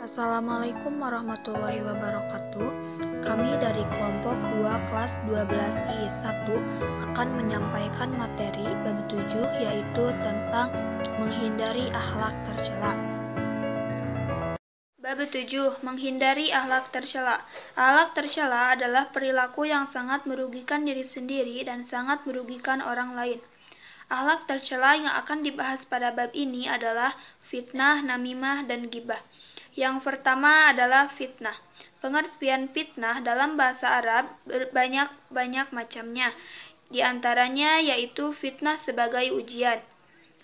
Assalamualaikum warahmatullahi wabarakatuh. Kami dari kelompok 2 kelas 12I1 akan menyampaikan materi bab 7 yaitu tentang menghindari akhlak tercela. Bab 7. Menghindari akhlak tercela. Akhlak tercela adalah perilaku yang sangat merugikan diri sendiri dan sangat merugikan orang lain. Akhlak tercela yang akan dibahas pada bab ini adalah fitnah, namimah, dan ghibah. Yang pertama adalah fitnah. Pengertian fitnah dalam bahasa Arab banyak macamnya. Di antaranya yaitu fitnah sebagai ujian.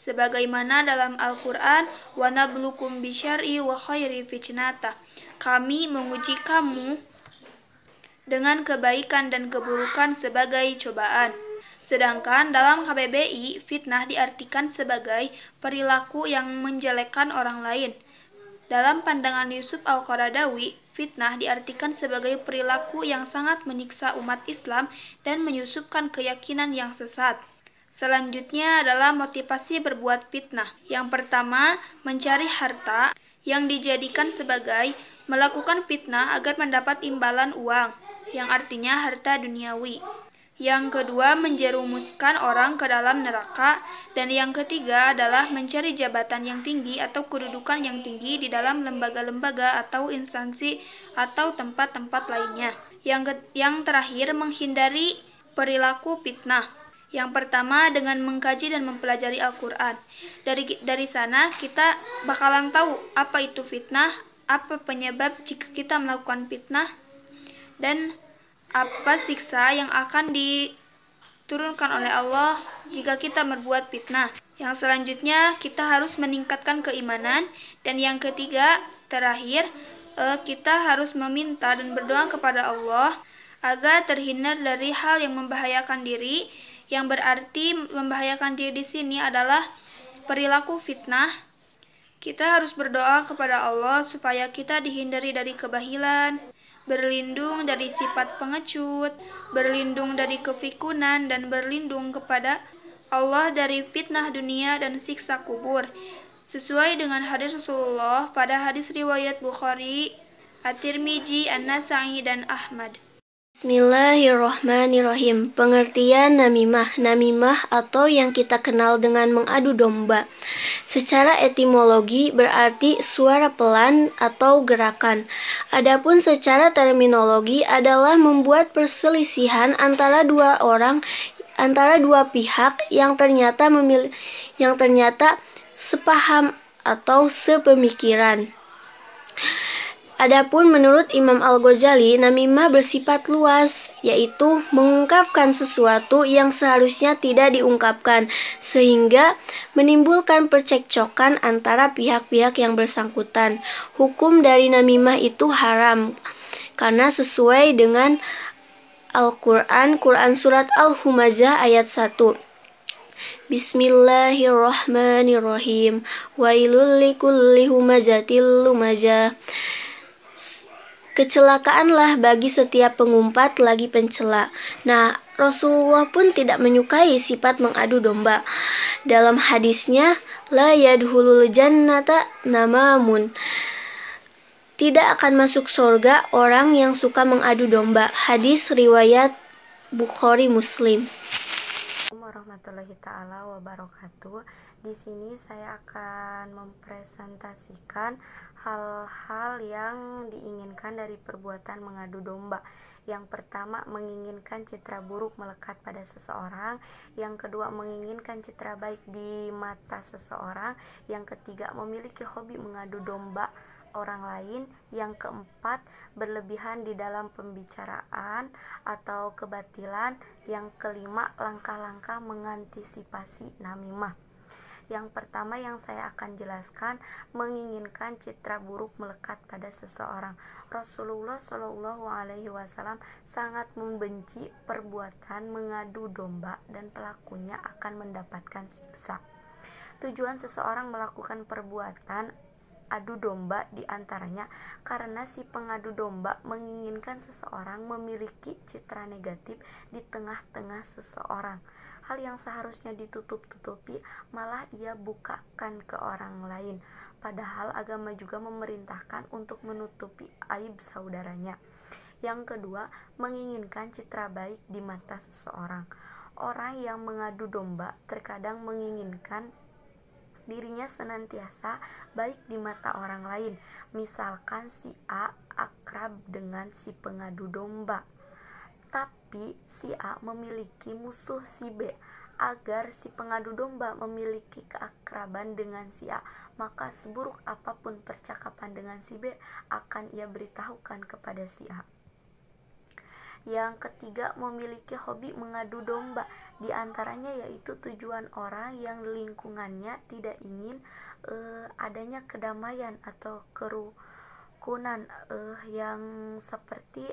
Sebagaimana dalam Al-Quran, wa nablukum bisyar'i wa khairi fitnata. Kami menguji kamu dengan kebaikan dan keburukan sebagai cobaan. Sedangkan dalam KBBI, fitnah diartikan sebagai perilaku yang menjelekkan orang lain. Dalam pandangan Yusuf Al-Qaradawi, fitnah diartikan sebagai perilaku yang sangat menyiksa umat Islam dan menyusupkan keyakinan yang sesat. Selanjutnya adalah motivasi berbuat fitnah. Yang pertama, mencari harta yang dijadikan sebagai melakukan fitnah agar mendapat imbalan uang, yang artinya harta duniawi. Yang kedua, menjerumuskan orang ke dalam neraka. Dan yang ketiga adalah mencari jabatan yang tinggi atau kedudukan yang tinggi di dalam lembaga-lembaga atau instansi atau tempat-tempat lainnya. Yang terakhir, menghindari perilaku fitnah. Yang pertama, dengan mengkaji dan mempelajari Al-Quran. Dari sana kita bakalan tahu apa itu fitnah, apa penyebab jika kita melakukan fitnah, dan apa siksa yang akan diturunkan oleh Allah jika kita berbuat fitnah. Yang selanjutnya kita harus meningkatkan keimanan. Dan yang ketiga, terakhir, kita harus meminta dan berdoa kepada Allah agar terhindar dari hal yang membahayakan diri. Yang berarti membahayakan diri di sini adalah perilaku fitnah. Kita harus berdoa kepada Allah supaya kita dihindari dari kebahilan, berlindung dari sifat pengecut, berlindung dari kepikunan, dan berlindung kepada Allah dari fitnah dunia dan siksa kubur. Sesuai dengan hadis Rasulullah pada hadis riwayat Bukhari, At-Tirmizi, An-Nasa'i, dan Ahmad. Bismillahirrahmanirrahim. Pengertian namimah. Namimah atau yang kita kenal dengan mengadu domba. Secara etimologi berarti suara pelan atau gerakan. Adapun secara terminologi adalah membuat perselisihan antara dua pihak yang ternyata sepaham atau sepemikiran. Adapun menurut Imam Al-Ghazali, namimah bersifat luas, yaitu mengungkapkan sesuatu yang seharusnya tidak diungkapkan, sehingga menimbulkan percekcokan antara pihak-pihak yang bersangkutan. Hukum dari namimah itu haram, karena sesuai dengan Al-Quran, Quran Surat Al-Humazah ayat 1. Bismillahirrahmanirrahim. Wailul likulli humazatil lumazah. Kecelakaanlah bagi setiap pengumpat lagi pencela. Nah, Rasulullah pun tidak menyukai sifat mengadu domba. Dalam hadisnya, la yadkhulul jannata namamun. Tidak akan masuk surga orang yang suka mengadu domba. Hadis riwayat Bukhari Muslim. Warahmatullahi taala wabarakatuh. Di sini saya akan mempresentasikan hal-hal yang diinginkan dari perbuatan mengadu domba. Yang pertama, menginginkan citra buruk melekat pada seseorang. Yang kedua, menginginkan citra baik di mata seseorang. Yang ketiga, memiliki hobi mengadu domba orang lain. Yang keempat, berlebihan di dalam pembicaraan atau kebatilan. Yang kelima, langkah-langkah mengantisipasi namimah. Yang pertama yang saya akan jelaskan, menginginkan citra buruk melekat pada seseorang. Rasulullah Shallallahu Alaihi Wasallam sangat membenci perbuatan mengadu domba dan pelakunya akan mendapatkan siksa. Tujuan seseorang melakukan perbuatan adu domba diantaranya karena si pengadu domba menginginkan seseorang memiliki citra negatif di tengah-tengah seseorang. Hal yang seharusnya ditutup-tutupi malah ia bukakan ke orang lain. Padahal agama juga memerintahkan untuk menutupi aib saudaranya. Yang kedua, menginginkan citra baik di mata seseorang. Orang yang mengadu domba terkadang menginginkan dirinya senantiasa baik di mata orang lain. Misalkan si A akrab dengan si pengadu domba, tapi si A memiliki musuh si B. Agar si pengadu domba memiliki keakraban dengan si A, maka seburuk apapun percakapan dengan si B akan ia beritahukan kepada si A. Yang ketiga, memiliki hobi mengadu domba. Di antaranya yaitu tujuan orang yang lingkungannya tidak ingin adanya kedamaian atau kerukunan, yang seperti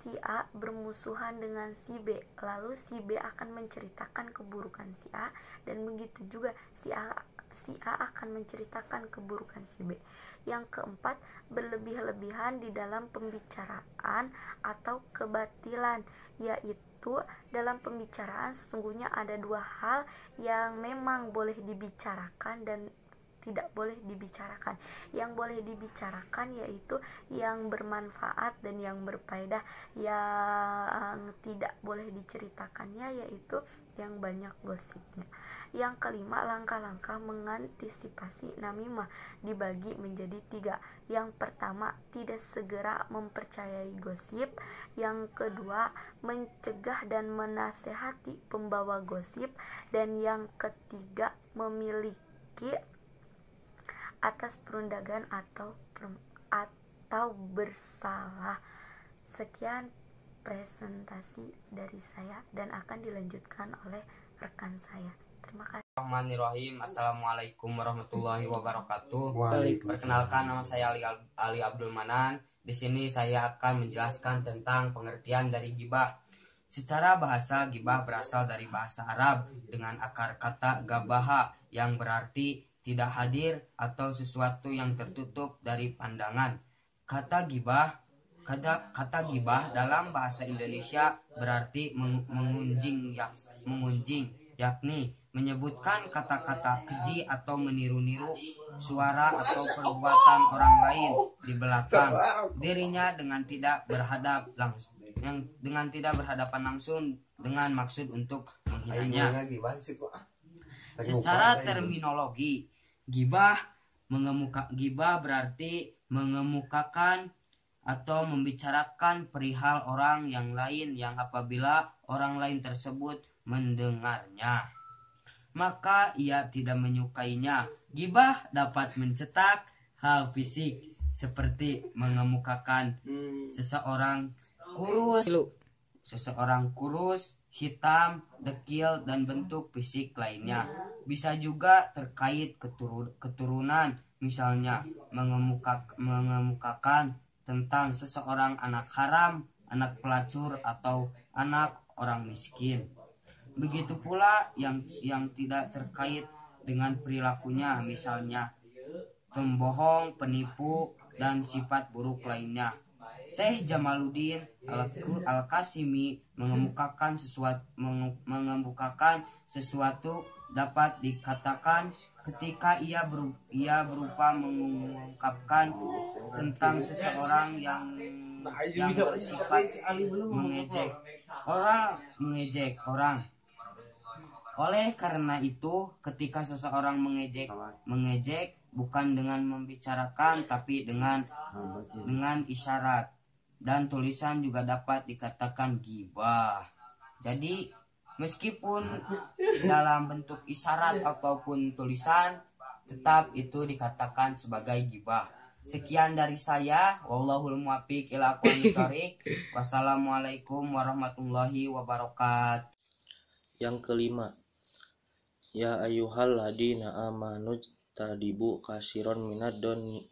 si A bermusuhan dengan si B, lalu si B akan menceritakan keburukan si A, dan begitu juga si A akan menceritakan keburukan si B. Yang keempat, berlebih-lebihan di dalam pembicaraan atau kebatilan, yaitu dalam pembicaraan sesungguhnya ada dua hal yang memang boleh dibicarakan dan tidak boleh dibicarakan. Yang boleh dibicarakan yaitu yang bermanfaat dan yang berfaedah. Yang tidak boleh diceritakannya yaitu yang banyak gosipnya. Yang kelima, langkah-langkah mengantisipasi namimah dibagi menjadi 3. Yang pertama, tidak segera mempercayai gosip. Yang kedua, mencegah dan menasehati pembawa gosip. Dan yang ketiga, memiliki atas perundangan atau bersalah. Sekian presentasi dari saya dan akan dilanjutkan oleh rekan saya. Terima kasih. Bismillahirrahmanirrahim. Assalamualaikum warahmatullahi wabarakatuh. Perkenalkan, nama saya Ali Abdul Manan. Di sini saya akan menjelaskan tentang pengertian dari ghibah. Secara bahasa, ghibah berasal dari bahasa Arab dengan akar kata gabaha yang berarti tidak hadir atau sesuatu yang tertutup dari pandangan. Kata ghibah dalam bahasa Indonesia berarti mengunjing, yakni menyebutkan kata-kata keji atau meniru-niru suara atau perbuatan orang lain di belakang dirinya dengan tidak berhadapan langsung dengan maksud untuk menghinanya. Secara terminologi, ghibah berarti mengemukakan atau membicarakan perihal orang yang lain yang apabila orang lain tersebut mendengarnya, maka ia tidak menyukainya. Ghibah dapat mencetak hal fisik seperti mengemukakan seseorang kurus, hitam, dekil, dan bentuk fisik lainnya. Bisa juga terkait keturunan, misalnya mengemukakan tentang seseorang anak haram, anak pelacur, atau anak orang miskin. Begitu pula yang tidak terkait dengan perilakunya, misalnya pembohong, penipu, dan sifat buruk lainnya. Syekh Jamaluddin Al-Qasimi mengemukakan sesuatu dapat dikatakan ketika ia berupa mengungkapkan tentang seseorang yang bersifat mengejek orang. Oleh karena itu, ketika seseorang mengejek bukan dengan membicarakan tapi dengan isyarat dan tulisan juga dapat dikatakan ghibah. Jadi meskipun dalam bentuk isyarat ataupun tulisan, tetap itu dikatakan sebagai ghibah. Sekian dari saya. Wallahul muwaffiq ila aqwamit thoriq. Wassalamualaikum warahmatullahi wabarakatuh. Yang kelima, ya ayyuhal ladina amanu tadibu kasiron minad doni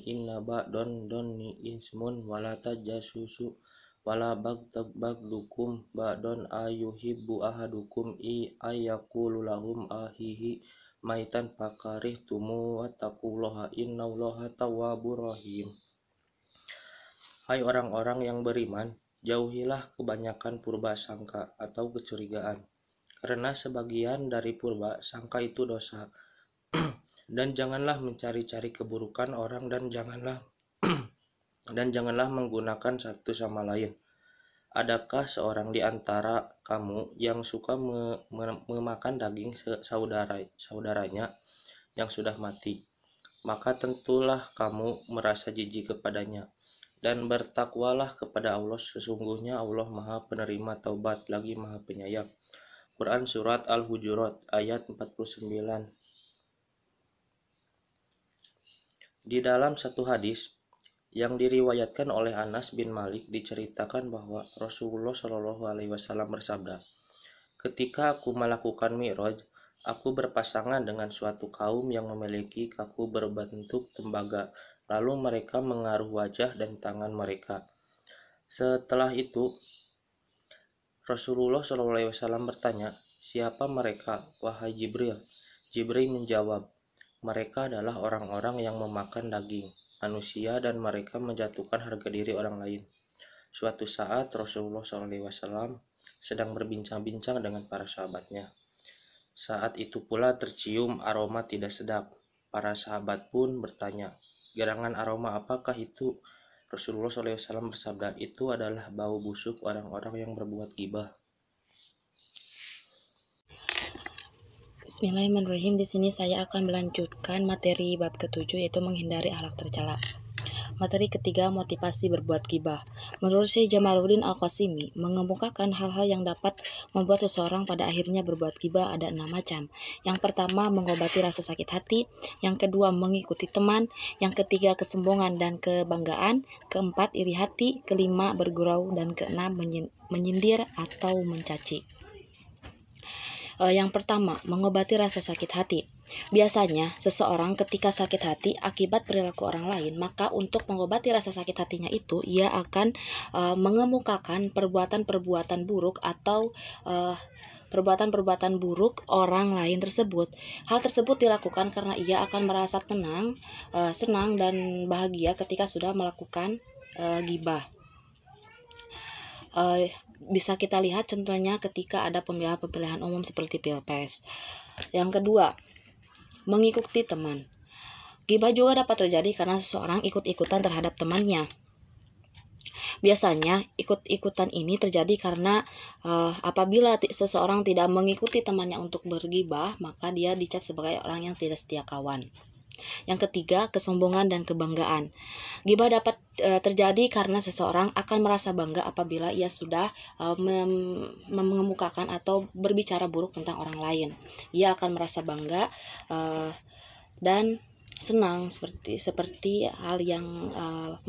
inna ba'don doni ismun wala tajasusu wala bagdukum ba'don ayuhibbu ahadukum ayyakulu lahum ahihi maitan pakarih tumu wattaqullaha innallaha tawwabur rahim. Hai orang-orang yang beriman, jauhilah kebanyakan purba sangka atau kecurigaan, karena sebagian dari purba sangka itu dosa. Dan janganlah mencari-cari keburukan orang dan janganlah menggunakan satu sama lain. Adakah seorang di antara kamu yang suka memakan daging saudaranya yang sudah mati? Maka tentulah kamu merasa jijik kepadanya. Dan bertakwalah kepada Allah, sesungguhnya Allah Maha Penerima Taubat lagi Maha Penyayang. Quran Surat Al-Hujurat ayat 49. Di dalam satu hadis yang diriwayatkan oleh Anas bin Malik diceritakan bahwa Rasulullah Shallallahu Alaihi Wasallam bersabda, "Ketika aku melakukan Mi'raj, aku berpasangan dengan suatu kaum yang memiliki kaku berbentuk tembaga, lalu mereka mengaruh wajah dan tangan mereka. Setelah itu, Rasulullah Shallallahu Alaihi Wasallam bertanya, siapa mereka, wahai Jibril? Jibril menjawab, mereka adalah orang-orang yang memakan daging manusia dan mereka menjatuhkan harga diri orang lain. Suatu saat Rasulullah SAW sedang berbincang-bincang dengan para sahabatnya. Saat itu pula tercium aroma tidak sedap. Para sahabat pun bertanya, gerangan aroma apakah itu? Rasulullah SAW bersabda, itu adalah bau busuk orang-orang yang berbuat ghibah. Bismillahirrahmanirrahim. Di sini saya akan melanjutkan materi bab ke-7, yaitu menghindari akhlak tercela. Materi ketiga, motivasi berbuat ghibah. Menurut Syekh Jamaluddin Al-Qasimi, mengemukakan hal-hal yang dapat membuat seseorang pada akhirnya berbuat ghibah ada 6 macam. Yang pertama, mengobati rasa sakit hati. Yang kedua, mengikuti teman. Yang ketiga, kesombongan dan kebanggaan. Keempat, iri hati. Kelima, bergurau. Dan keenam, menyindir atau mencaci. Yang pertama, mengobati rasa sakit hati. Biasanya, seseorang ketika sakit hati akibat perilaku orang lain, maka untuk mengobati rasa sakit hatinya itu, ia akan mengemukakan perbuatan-perbuatan buruk atau perbuatan-perbuatan buruk orang lain tersebut. Hal tersebut dilakukan karena ia akan merasa senang dan bahagia ketika sudah melakukan ghibah. Bisa kita lihat contohnya ketika ada pemilihan umum seperti Pilpres. Yang kedua, mengikuti teman. Ghibah juga dapat terjadi karena seseorang ikut-ikutan terhadap temannya. Biasanya ikut-ikutan ini terjadi karena apabila seseorang tidak mengikuti temannya untuk berghibah, maka dia dicap sebagai orang yang tidak setia kawan. Yang ketiga, kesombongan dan kebanggaan. Ghibah dapat terjadi karena seseorang akan merasa bangga apabila ia sudah mengemukakan atau berbicara buruk tentang orang lain. Ia akan merasa bangga dan senang seperti hal yang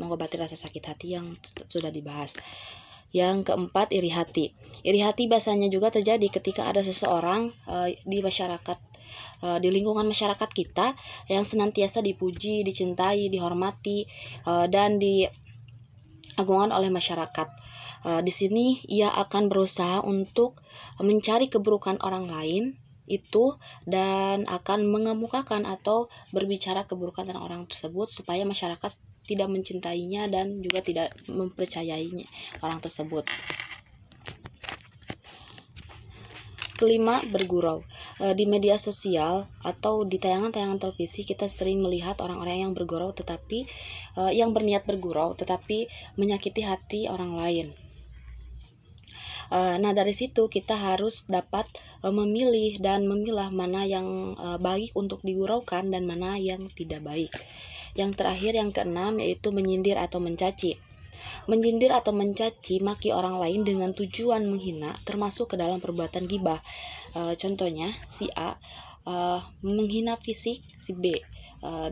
mengobati rasa sakit hati yang sudah dibahas. Yang keempat, iri hati. Iri hati biasanya juga terjadi ketika ada seseorang di masyarakat, di lingkungan masyarakat kita yang senantiasa dipuji, dicintai, dihormati, dan diagungkan oleh masyarakat. Di sini ia akan berusaha untuk mencari keburukan orang lain itu dan akan mengemukakan atau berbicara keburukan tentang orang tersebut supaya masyarakat tidak mencintainya dan juga tidak mempercayainya orang tersebut. Kelima, bergurau. Di media sosial atau di tayangan-tayangan televisi kita sering melihat orang-orang yang bergurau tetapi yang berniat bergurau tetapi menyakiti hati orang lain. Nah, dari situ kita harus dapat memilih dan memilah mana yang baik untuk diguraukan dan mana yang tidak baik. Yang terakhir, yang keenam, yaitu menyindir atau mencaci. Menyindir atau mencaci maki orang lain dengan tujuan menghina termasuk ke dalam perbuatan ghibah. Contohnya si A menghina fisik si B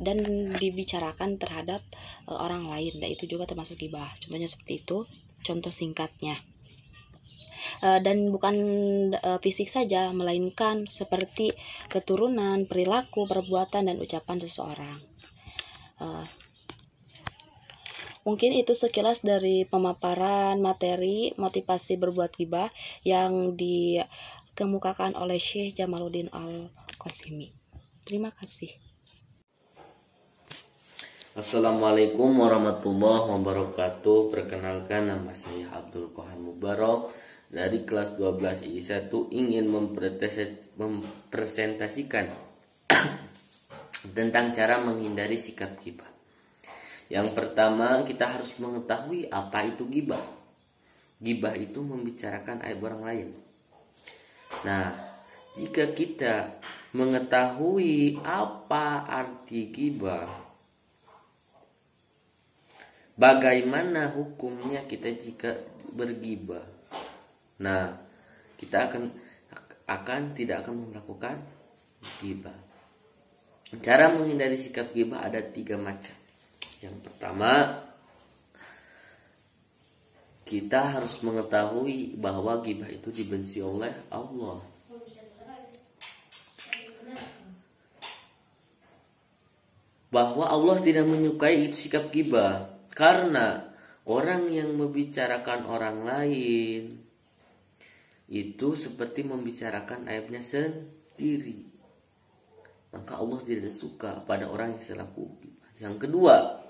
dan dibicarakan terhadap orang lain, dan itu juga termasuk ghibah. Contohnya seperti itu, contoh singkatnya. Dan bukan fisik saja, melainkan seperti keturunan, perilaku, perbuatan, dan ucapan seseorang. Mungkin itu sekilas dari pemaparan materi motivasi berbuat ghibah yang dikemukakan oleh Syekh Jamaluddin Al-Qasimi. Terima kasih. Assalamualaikum warahmatullahi wabarakatuh. Perkenalkan, nama saya Abdul Qohan Mubarak dari kelas 12 I1, ingin mempresentasikan tentang cara menghindari sikap ghibah. Yang pertama, kita harus mengetahui apa itu ghibah. Ghibah itu membicarakan aib orang lain. Nah, jika kita mengetahui apa arti ghibah, bagaimana hukumnya kita jika berghibah, nah, kita tidak akan melakukan ghibah. Cara menghindari sikap ghibah ada 3 macam. Yang pertama, kita harus mengetahui bahwa ghibah itu dibenci oleh Allah. Bahwa Allah tidak menyukai itu sikap ghibah, karena orang yang membicarakan orang lain itu seperti membicarakan aibnya sendiri. Maka Allah tidak suka pada orang yang selaku ghibah. Yang kedua,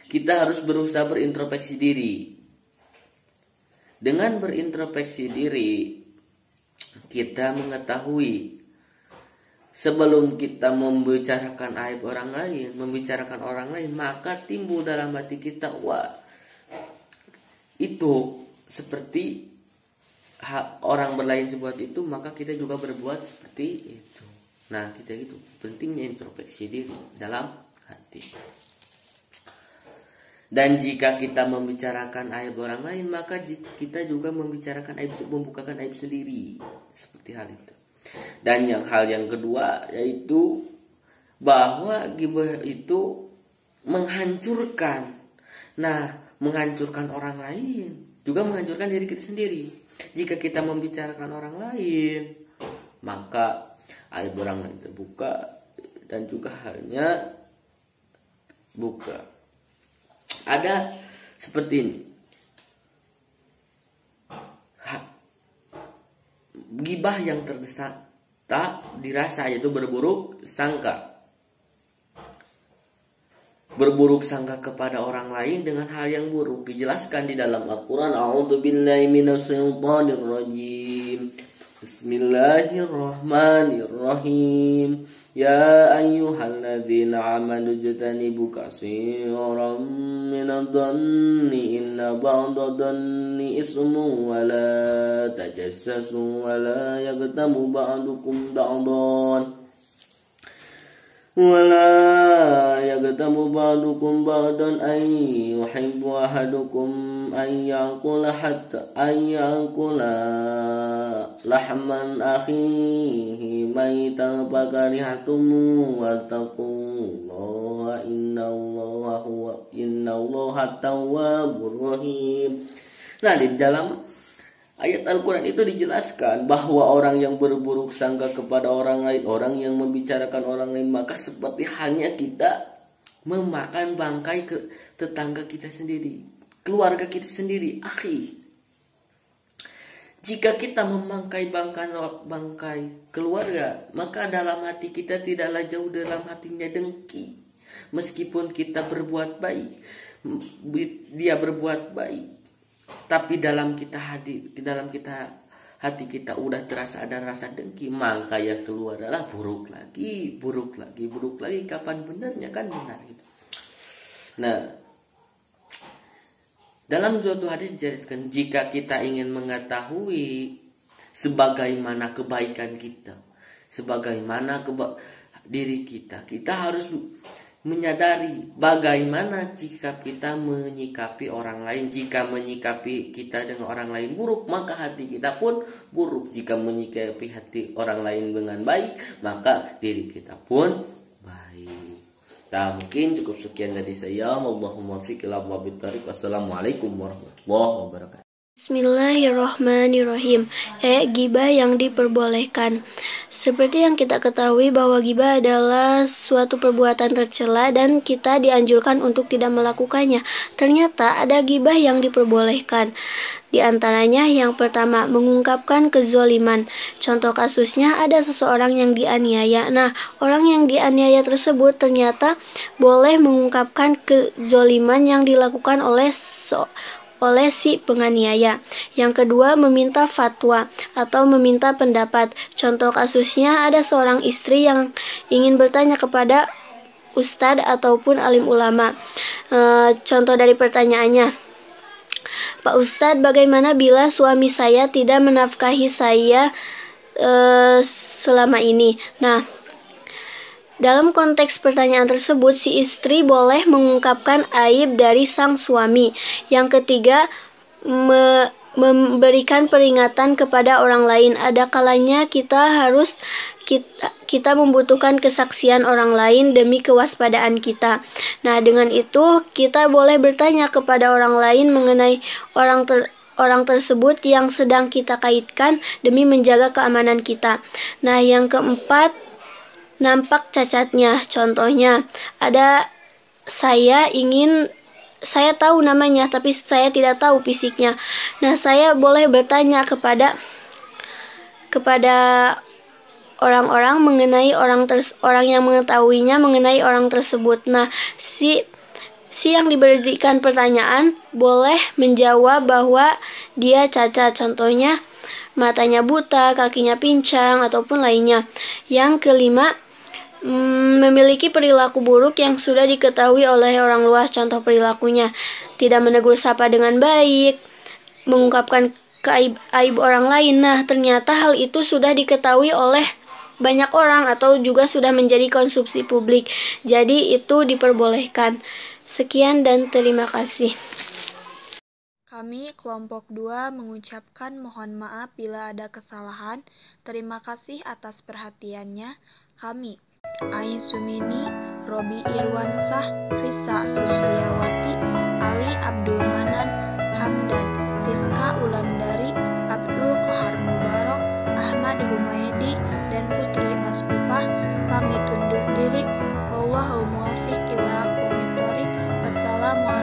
kita harus berusaha berintrospeksi diri. Dengan berintrospeksi diri, kita mengetahui sebelum kita membicarakan aib orang lain, maka timbul dalam hati kita, wah, itu seperti orang berlain sebuat itu, maka kita juga berbuat seperti itu. Nah, kita itu pentingnya introspeksi diri dalam hati. Dan jika kita membicarakan aib orang lain, maka kita juga membukakan aib sendiri, seperti hal itu. Dan hal yang kedua yaitu bahwa ghibah itu menghancurkan. Nah, menghancurkan orang lain juga menghancurkan diri kita sendiri. Jika kita membicarakan orang lain, maka aib orang lain terbuka dan juga halnya buka. Ada seperti ini. Ghibah yang terdesak tak dirasa, yaitu berburuk sangka. Berburuk sangka kepada orang lain dengan hal yang buruk dijelaskan di dalam Al-Quran. A'udzubillahi minasyaitonirrajim. Bismillahirrahmanirrahim. Ya ayyuhalladzina amanu jtanibu katsiran minadh-dhanni inna ba'dadh-dhanni ismun wa la tajassasu wa la yaghtabu ba'dukum ba'dan ولا يغتب بعضكم بعضا أن يحب أحدكم أن يأكل لحما أخيه ميتا فكرهتموه واتقوا الله إن الله التواب الرحيم. Nah, di dalam ayat Al-Quran itu dijelaskan bahwa orang yang berburuk sangka kepada orang lain, orang yang membicarakan orang lain, maka seperti halnya kita memakan bangkai tetangga kita sendiri, keluarga kita sendiri, akhi. Jika kita memangkai bangkai keluarga, maka dalam hati kita tidaklah jauh dalam hatinya dengki. Meskipun kita berbuat baik, dia berbuat baik, tapi dalam hati kita udah terasa ada rasa dengki, maka ya keluar adalah buruk lagi. Kapan benarnya kan benar gitu. Nah, dalam suatu hadis dijelaskan, jika kita ingin mengetahui sebagaimana kebaikan kita, sebagaimana diri kita, kita harus menyadari bagaimana jika kita menyikapi orang lain. Jika menyikapi kita dengan orang lain buruk, maka hati kita pun buruk. Jika menyikapi hati orang lain dengan baik, maka diri kita pun baik. Nah, mungkin cukup sekian dari saya. Allahumma fiqh ila wabittarik. Wassalamualaikum warahmatullahi wabarakatuh. Bismillahirrahmanirrahim. Ghibah yang diperbolehkan. Seperti yang kita ketahui bahwa ghibah adalah suatu perbuatan tercela dan kita dianjurkan untuk tidak melakukannya. Ternyata ada ghibah yang diperbolehkan. Di antaranya yang pertama, mengungkapkan kezaliman. Contoh kasusnya ada seseorang yang dianiaya. Nah, orang yang dianiaya tersebut ternyata boleh mengungkapkan kezaliman yang dilakukan oleh oleh si penganiaya. Yang kedua, meminta fatwa atau meminta pendapat. Contoh kasusnya, ada seorang istri yang ingin bertanya kepada ustadz ataupun alim ulama. Contoh dari pertanyaannya, Pak Ustadz, bagaimana bila suami saya tidak menafkahi saya selama ini? Nah, dalam konteks pertanyaan tersebut, si istri boleh mengungkapkan aib dari sang suami. Yang ketiga, memberikan peringatan kepada orang lain. Ada kalanya kita membutuhkan kesaksian orang lain demi kewaspadaan kita. Nah, dengan itu kita boleh bertanya kepada orang lain mengenai orang tersebut yang sedang kita kaitkan demi menjaga keamanan kita. Nah, yang keempat, nampak cacatnya. Contohnya, ada saya tahu namanya tapi saya tidak tahu fisiknya. Nah, saya boleh bertanya kepada orang-orang mengenai orang yang mengetahuinya mengenai orang tersebut. Nah, si yang diberikan pertanyaan boleh menjawab bahwa dia cacat. Contohnya, matanya buta, kakinya pincang, ataupun lainnya. Yang kelima, memiliki perilaku buruk yang sudah diketahui oleh orang luas. Contoh perilakunya, tidak menegur sapa dengan baik, mengungkapkan aib orang lain. Nah, ternyata hal itu sudah diketahui oleh banyak orang atau juga sudah menjadi konsumsi publik. Jadi itu diperbolehkan. Sekian dan terima kasih. Kami kelompok 2 mengucapkan mohon maaf bila ada kesalahan. Terima kasih atas perhatiannya. Kami Ain Sumini, Robi Irwansah, Risa Susliawati, Ali Abdul Manan, Hamdan, Rizka Ulandari, Abdul Qahar Mubarok, Ahmad Humaydi, dan Putri Mas Pupah pamit undur diri.